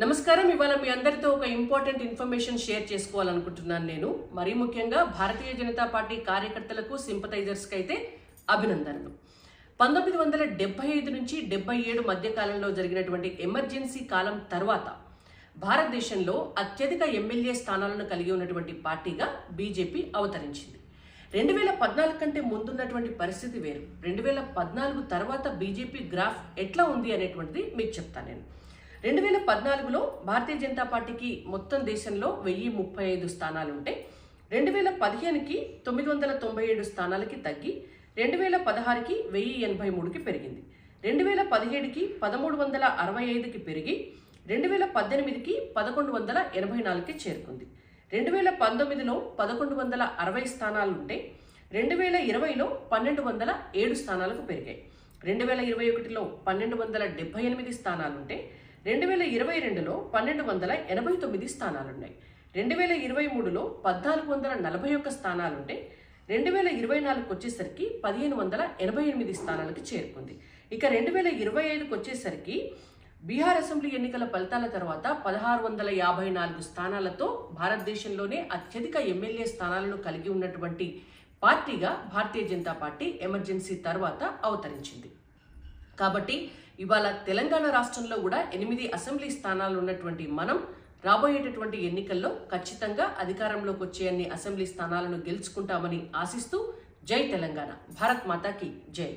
నమస్కారం. ఇవాళ మీ అందరితో ఒక ఇంపార్టెంట్ ఇన్ఫర్మేషన్ షేర్ చేసుకోవాలనుకుంటున్నాను. నేను మరీ ముఖ్యంగా భారతీయ జనతా పార్టీ కార్యకర్తలకు, సింపథైజర్స్కి అయితే అభినందనలు. 1975 నుంచి 77 మధ్య కాలంలో జరిగినటువంటి ఎమర్జెన్సీ కాలం తర్వాత భారతదేశంలో అత్యధిక ఎమ్మెల్యే స్థానాలను కలిగి ఉన్నటువంటి పార్టీగా బీజేపీ అవతరించింది. 2014 కంటే ముందున్నటువంటి పరిస్థితి వేరు. 2014 తర్వాత బీజేపీ గ్రాఫ్ ఎట్లా ఉంది అనేటువంటిది మీకు చెప్తాను నేను. 2014లో భారతీయ జనతా పార్టీకి మొత్తం దేశంలో 1035 స్థానాలు ఉంటే 2015కి 997 స్థానాలకి తగ్గి 2016కి 1083కి పెరిగింది. 2017కి 1365కి పెరిగి 2018కి 1184కి చేరుకుంది. 2019లో 1160 స్థానాలు ఉంటే 2020లో 1207 స్థానాలకు పెరిగాయి. 2021లో 1278 స్థానాలుంటే 2022లో 1289 స్థానాలున్నాయి. 2023లో 1441 స్థానాలుంటే 2024కి వచ్చేసరికి 1588 స్థానాలకు చేరుకుంది. ఇక 2025కి వచ్చేసరికి బీహార్ అసెంబ్లీ ఎన్నికల ఫలితాల తర్వాత 1654 స్థానాలతో భారతదేశంలోనే అత్యధిక ఎమ్మెల్యే స్థానాలను కలిగి ఉన్నటువంటి పార్టీగా భారతీయ జనతా పార్టీ ఎమర్జెన్సీ తర్వాత అవతరించింది. కాబట్టి ఇవాళ తెలంగాణ రాష్ట్రంలో కూడా 8 అసెంబ్లీ స్థానాలు ఉన్నటువంటి మనం రాబోయేటటువంటి ఎన్నికల్లో ఖచ్చితంగా అధికారంలోకి వచ్చే అన్ని అసెంబ్లీ స్థానాలను గెలుచుకుంటామని ఆశిస్తూ జై తెలంగాణ, భారత్ మాతాకి జై.